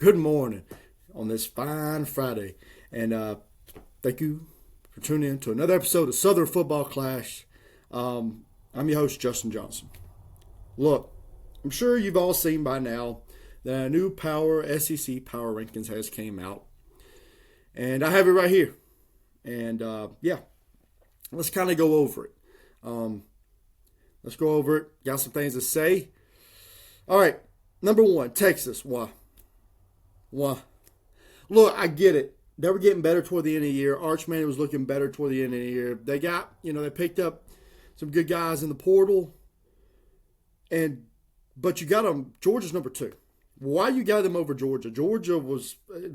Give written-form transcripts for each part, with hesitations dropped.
Good morning on this fine Friday. And thank you for tuning in to another episode of Southern Football Clash. I'm your host, Justin Johnson. Look, I'm sure you've all seen by now that a new SEC Power Rankings has came out. And I have it right here. And let's kind of go over it. Let's go over it. Got some things to say. All right, number one, Texas. Why? Look, I get it. They were getting better toward the end of the year. Arch Manning was looking better toward the end of the year. They got, they picked up some good guys in the portal. But you got them. Georgia's number two. Why you got them over Georgia?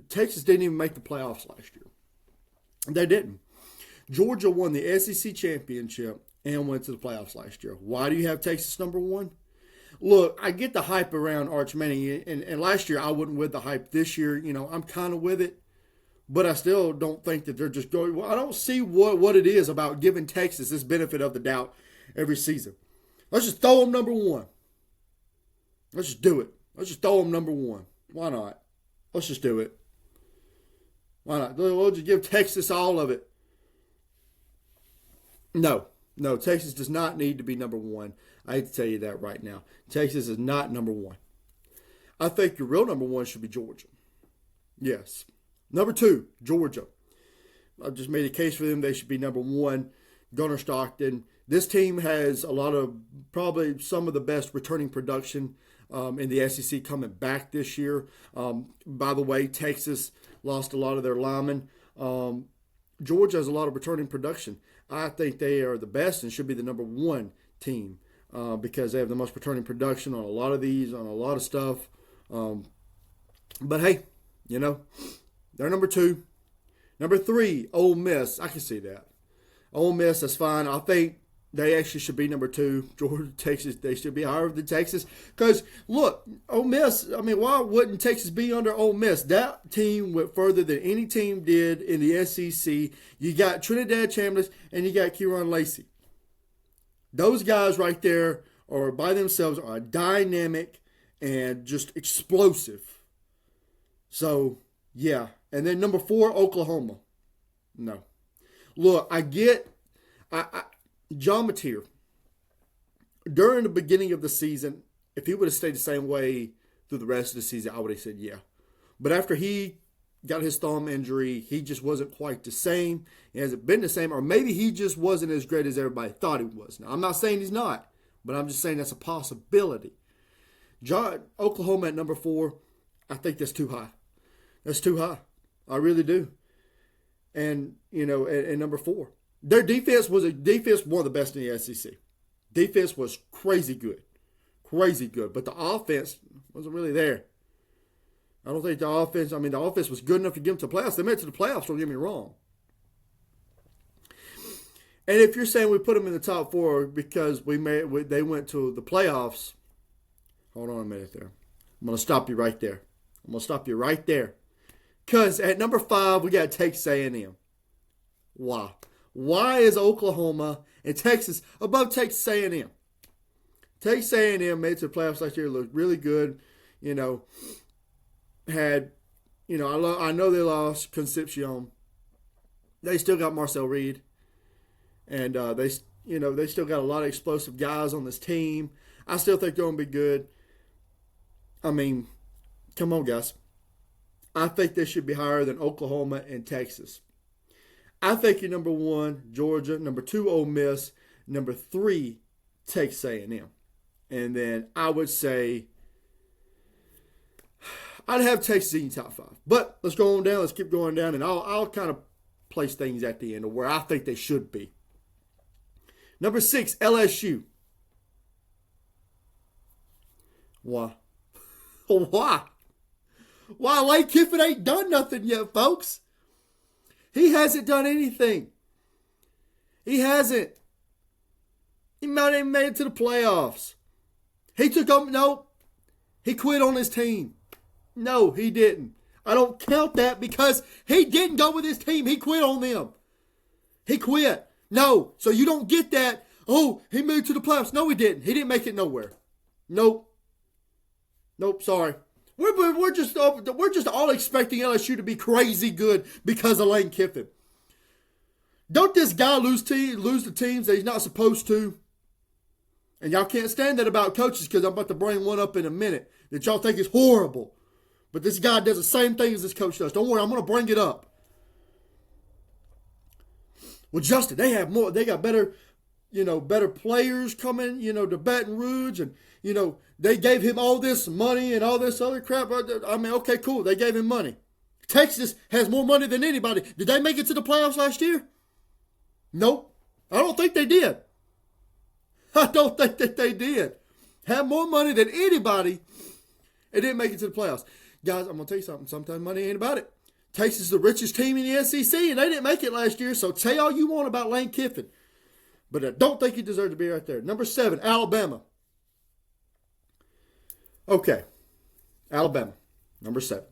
Texas didn't even make the playoffs last year. They didn't. Georgia won the SEC championship and went to the playoffs last year. Why do you have Texas number one? Look, I get the hype around Arch Manning, and last year I wasn't with the hype. This year, I'm kind of with it, but I still don't think that they're just going. Well, I don't see what it is about giving Texas this benefit of the doubt every season. Let's just throw them number one. Let's just do it. Let's just throw them number one. Why not? Let's just do it. Why not? We'll just give Texas all of it. No, Texas does not need to be number one. I hate to tell you that right now. Texas is not number one. I think your real number one should be Georgia. Yes. Number two, Georgia. I've just made a case for them. They should be number one. Gunnar Stockton. This team has probably some of the best returning production in the SEC coming back this year. By the way, Texas lost a lot of their linemen. Georgia has a lot of returning production. I think they are the best and should be the number one team because they have the most returning production on a lot of these, on a lot of stuff. But hey, they're number two. Number three, Ole Miss. I can see that. Ole Miss, that's fine. I think they actually should be number two. Georgia, Texas, they should be higher than Texas. Because, look, Ole Miss, why wouldn't Texas be under Ole Miss? That team went further than any team did in the SEC. You got Trinidad Chambliss and you got Kieran Lacy. Those guys right there are by themselves are dynamic and just explosive. So, yeah. And then number four, Oklahoma. No. Look, I get John Mateer, during the beginning of the season, if he would have stayed the same way through the rest of the season, I would have said yeah. But after he got his thumb injury, he just wasn't quite the same. He hasn't been the same, or maybe he just wasn't as great as everybody thought he was. Now, I'm not saying he's not, but I'm just saying that's a possibility. Oklahoma at number four, I think that's too high. That's too high. I really do. And, at number four. Their defense was one of the best in the SEC. Defense was crazy good. But the offense wasn't really there. I don't think the offense was good enough to get them to the playoffs. They made it to the playoffs, don't get me wrong. And if you're saying we put them in the top four because they went to the playoffs, hold on a minute there. I'm going to stop you right there. Because at number five, we got Texas A&M. Why? Why is Oklahoma and Texas above Texas A&M? Texas A&M made it to the playoffs last year. Looked really good. I know they lost Concepcion. They still got Marcel Reed, and they still got a lot of explosive guys on this team. I still think they're gonna be good. Come on, guys. I think they should be higher than Oklahoma and Texas. I think you're number one, Georgia. Number two, Ole Miss. Number three, Texas A&M. And then I would say I'd have Texas in top five. But let's go on down. Let's keep going down. And I'll kind of place things at the end of where I think they should be. Number six, LSU. Why? Why? Why? Lane Kiffin ain't done nothing yet, folks. He hasn't done anything. He hasn't. He might have even made it to the playoffs. He quit on his team. No, he didn't. I don't count that because he didn't go with his team. He quit on them. He quit. No, so you don't get that. Oh, he moved to the playoffs. No, he didn't. He didn't make it nowhere. Nope, sorry. We're just all expecting LSU to be crazy good because of Lane Kiffin. Don't this guy lose the teams that he's not supposed to? And y'all can't stand that about coaches because I'm about to bring one up in a minute that y'all think is horrible. But this guy does the same thing as this coach does. Don't worry, I'm going to bring it up. Well, Justin, they have more. They got better, better players coming, to Baton Rouge. And, they gave him all this money and all this other crap. I mean, okay, cool. They gave him money. Texas has more money than anybody. Did they make it to the playoffs last year? Nope. I don't think they did. I don't think that they did. Have more money than anybody and didn't make it to the playoffs. Guys, I'm going to tell you something. Sometimes money ain't about it. Texas is the richest team in the SEC, and they didn't make it last year, so say all you want about Lane Kiffin. But I don't think he deserves to be right there. Number 7, Alabama. Okay. Alabama, number 7.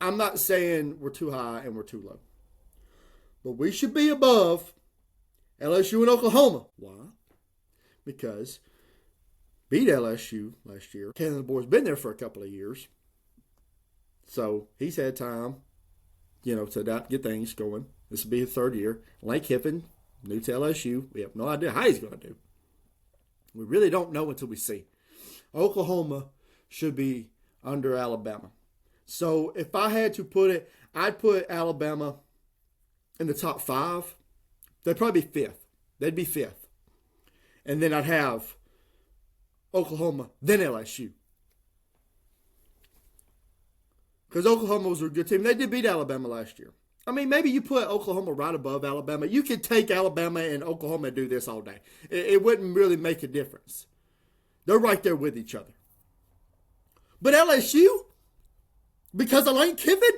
I'm not saying we're too high and we're too low. But we should be above LSU and Oklahoma. Why? Because beat LSU last year. Kalen DeBoer's been there for a couple of years. So he's had time, to get things going. This will be his 3rd year. Lane Kiffin, new to LSU. We have no idea how he's going to do. We really don't know until we see. Oklahoma should be under Alabama. So if I had to put it, I'd put Alabama in the top 5. They'd probably be 5th. They'd be 5th. And then I'd have Oklahoma, then LSU. Because Oklahoma was a good team. They did beat Alabama last year. I mean, maybe you put Oklahoma right above Alabama. You could take Alabama and Oklahoma and do this all day. It wouldn't really make a difference. They're right there with each other. But LSU? Because of Lane Kiffin?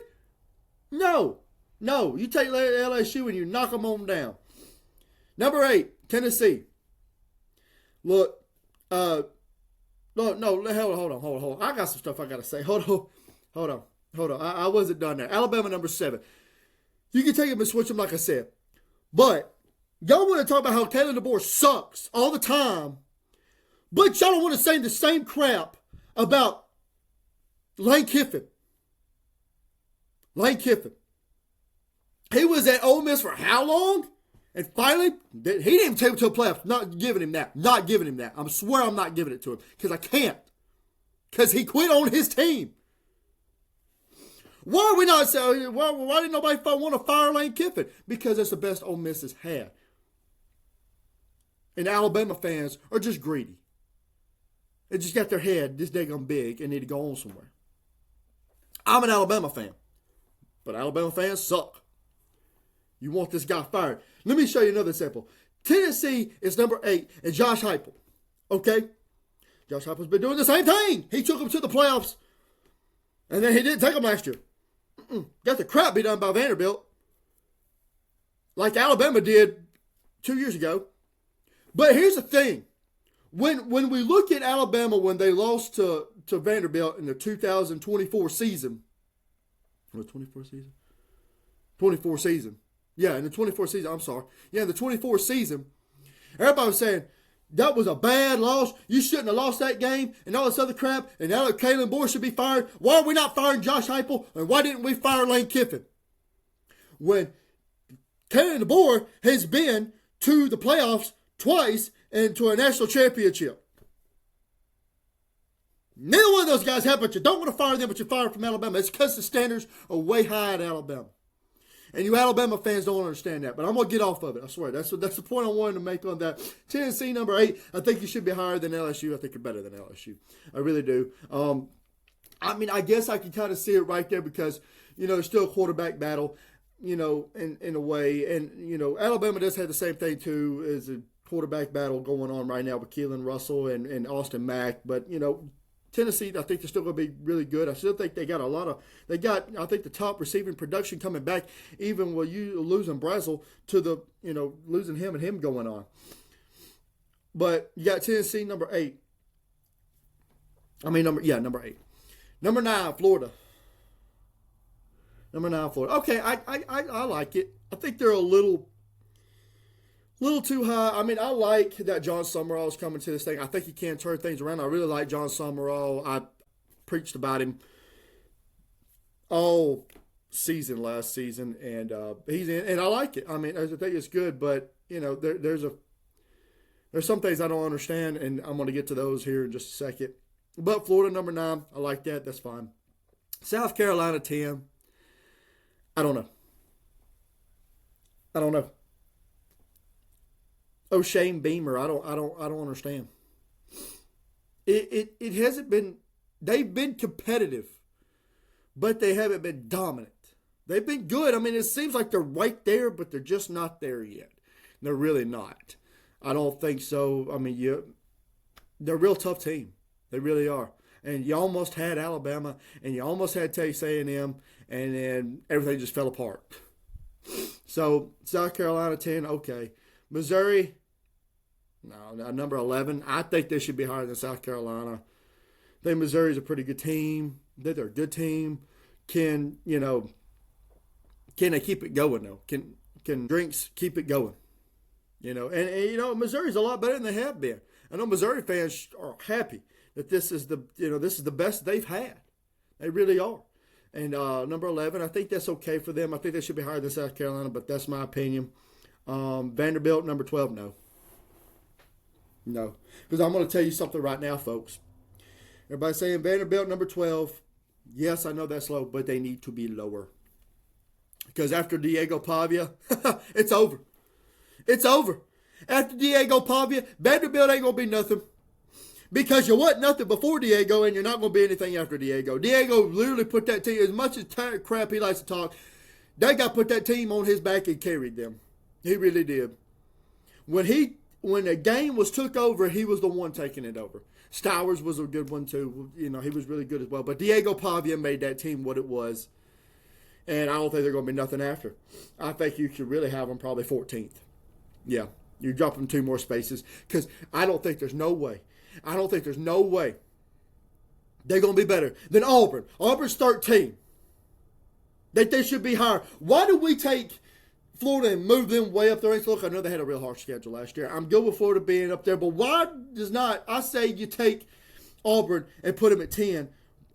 No. You take LSU and you knock them on down. Number 8, Tennessee. Look, hold on. I got some stuff I got to say. Hold on. I wasn't done there. Alabama, number 7. You can take them and switch them like I said. But y'all want to talk about how Kalen DeBoer sucks all the time. But y'all don't want to say the same crap about Lane Kiffin. He was at Ole Miss for how long? And finally, he didn't even take him to a playoff. Not giving him that. I swear I'm not giving it to him. Because I can't. Because he quit on his team. Why are we not saying, why didn't nobody want to fire Lane Kiffin? Because it's the best Ole Miss has had. And Alabama fans are just greedy. They just got their head this daggone big and need to go on somewhere. I'm an Alabama fan. But Alabama fans suck. You want this guy fired. Let me show you another example. Tennessee is number 8 and Josh Heupel. Okay? Josh Heupel's been doing the same thing. He took them to the playoffs. And then he didn't take them last year. Got the crap beat done by Vanderbilt. Like Alabama did 2 years ago. But here's the thing. When we look at Alabama when they lost to Vanderbilt in the 2024 season. What, 24 season? 24 season. Yeah, in the 24 season. I'm sorry. Yeah, in the 24 season. Everybody was saying, that was a bad loss. You shouldn't have lost that game and all this other crap. And now that Kalen DeBoer should be fired. Why are we not firing Josh Heupel? And why didn't we fire Lane Kiffin? When Kalen DeBoer has been to the playoffs twice and to a national championship. Neither one of those guys have, but you don't want to fire them, but you fire from Alabama. It's because the standards are way high at Alabama. And you Alabama fans don't understand that. But I'm going to get off of it. I swear. That's the point I wanted to make on that. Tennessee, number 8. I think you should be higher than LSU. I think you're better than LSU. I really do. I guess I can kind of see it right there because, there's still a quarterback battle, in a way. And, Alabama does have the same thing, too, as a quarterback battle going on right now with Keelan Russell and Austin Mack. But, Tennessee, I think they're still going to be really good. I still think they got I think the top receiving production coming back, even with you losing Brazel to the, losing him and him going on. But you got Tennessee, number 8. Number 8. Number 9, Florida. Okay, I like it. I think they're a little A little too high. I mean, I like that John Summerall is coming to this thing. I think he can turn things around. I really like John Summerall. I preached about him all season last season, and he's in, and I like it. I mean, I think it's good, but there's some things I don't understand, and I'm going to get to those here in just a second. But Florida number 9, I like that. That's fine. South Carolina 10. I don't know. I don't know. Oh, Shane Beamer. I don't understand. It hasn't been. They've been competitive, but they haven't been dominant. They've been good. I mean, it seems like they're right there, but they're just not there yet. They're really not. I don't think so. I mean, they're a real tough team. They really are. And you almost had Alabama, and you almost had Texas A&M, and then everything just fell apart. So South Carolina 10, okay. Missouri, no, number 11. I think they should be higher than South Carolina. I think Missouri's a pretty good team. They're a good team. Can they keep it going though? Can Drinks keep it going? And Missouri's a lot better than they have been. I know Missouri fans are happy that this is the best they've had. They really are. And number 11, I think that's okay for them. I think they should be higher than South Carolina, but that's my opinion. Vanderbilt, number 12, no. No. Because I'm going to tell you something right now, folks. Everybody's saying Vanderbilt, number 12. Yes, I know that's low, but they need to be lower. Because after Diego Pavia, it's over. It's over. After Diego Pavia, Vanderbilt ain't going to be nothing. Because you wasn't nothing before Diego, and you're not going to be anything after Diego. Diego literally put that team, as much as crap he likes to talk, they got to put that team on his back and carried them. He really did. When the game was took over, he was the one taking it over. Stowers was a good one too. He was really good as well. But Diego Pavia made that team what it was. And I don't think they're going to be nothing after. I think you should really have them probably 14th. Yeah, you drop them 2 more spaces. Because I don't think there's no way they're going to be better than Auburn. Auburn's 13. They should be higher. Why do we take Florida and move them way up there? Look, I know they had a real hard schedule last year. I'm good with Florida being up there, but why does not, I say you take Auburn and put them at 10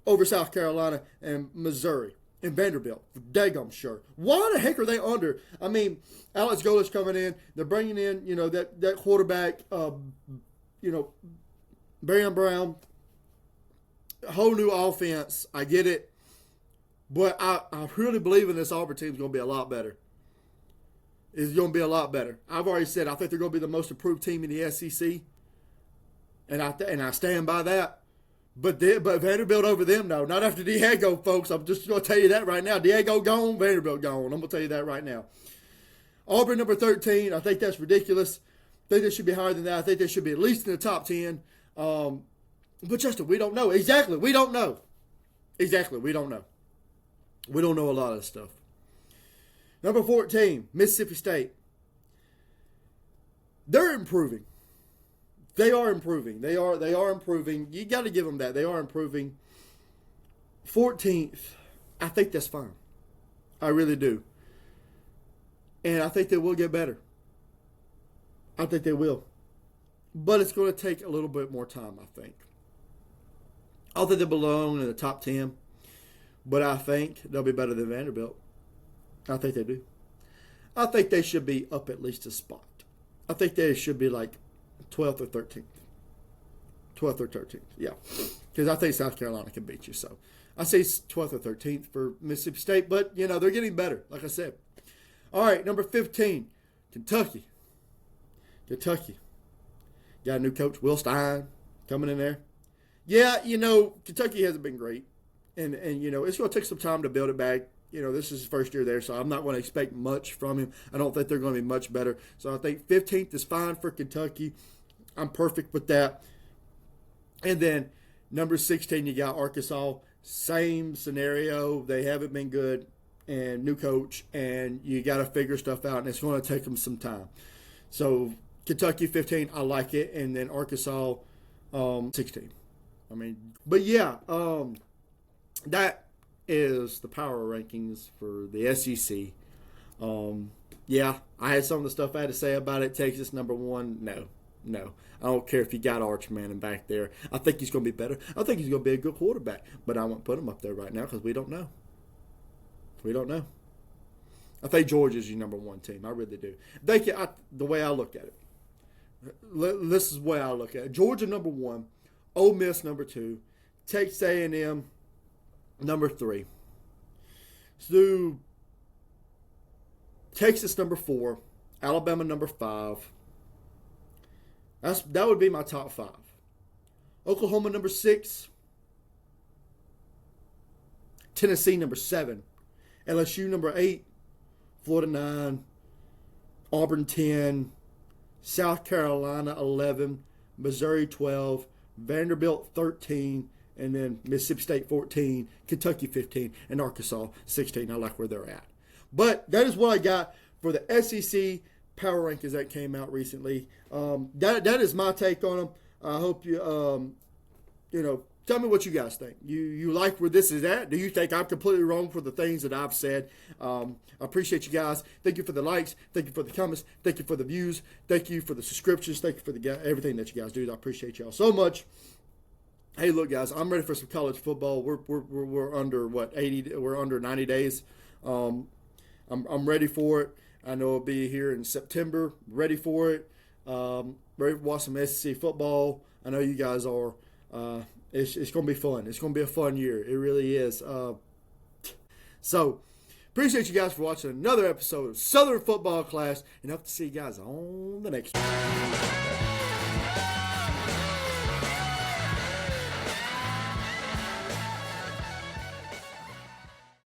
over South Carolina and Missouri and Vanderbilt. Daggum sure. Why the heck are they under? I mean, Alex Golesh coming in. They're bringing in, that quarterback, Barry Brown. A whole new offense. I get it. But I really believe in this Auburn team is going to be a lot better. It's going to be a lot better. I've already said I think they're going to be the most improved team in the SEC. And I stand by that. But Vanderbilt over them, no. Not after Diego, folks. I'm just going to tell you that right now. Diego gone, Vanderbilt gone. I'm going to tell you that right now. Auburn, number 13. I think that's ridiculous. I think they should be higher than that. I think they should be at least in the top 10. But Justin, we don't know. Exactly. We don't know. Exactly. We don't know. We don't know a lot of stuff. Number 14, Mississippi State. They're improving. They are improving. They are improving. You got to give them that. They are improving. 14th, I think that's fine. I really do. And I think they will get better. I think they will. But it's going to take a little bit more time, I think. I don't think they belong in the top 10. But I think they'll be better than Vanderbilt. I think they do. I think they should be up at least a spot. I think they should be like 12th or 13th. 12th or 13th, yeah. Because I think South Carolina can beat you. So I say 12th or 13th for Mississippi State. But, they're getting better, like I said. All right, number 15, Kentucky. Kentucky. Got a new coach, Will Stein, coming in there. Yeah, Kentucky hasn't been great. And it's going to take some time to build it back. This is his first year there, so I'm not going to expect much from him. I don't think they're going to be much better. So I think 15th is fine for Kentucky. I'm perfect with that. And then number 16, you got Arkansas. Same scenario. They haven't been good. And new coach. And you got to figure stuff out. And it's going to take them some time. So Kentucky 15, I like it. And then Arkansas 16. But yeah, that is the power rankings for the SEC. Yeah, I had some of the stuff I had to say about it. Texas number one. No, no. I don't care if you got Arch Manning back there. I think he's going to be better. I think he's going to be a good quarterback. But I won't put him up there right now because we don't know. We don't know. I think Georgia's your number one team. I really do. The way I look at it. This is the way I look at it. Georgia number one. Ole Miss number two. Texas A&M number three. So Texas number four. Alabama number five. That would be my top five. Oklahoma number six. Tennessee number seven. LSU number 8, Florida 9, Auburn 10, South Carolina 11, Missouri 12, Vanderbilt 13, and then Mississippi State 14, Kentucky 15, and Arkansas 16. I like where they're at. But that is what I got for the SEC power rankings that came out recently. That is my take on them. I hope you tell me what you guys think. You like where this is at? Do you think I'm completely wrong for the things that I've said? I appreciate you guys. Thank you for the likes. Thank you for the comments. Thank you for the views. Thank you for the subscriptions. Thank you for everything that you guys do. I appreciate y'all so much. Hey, look, guys, I'm ready for some college football. We're under 80. We're under 90 days. I'm ready for it. I know it'll be here in September. Ready for it. Ready to watch some SEC football. I know you guys are. It's going to be fun. It's going to be a fun year. It really is. So, appreciate you guys for watching another episode of Southern Football Class, and hope to see you guys on the next one.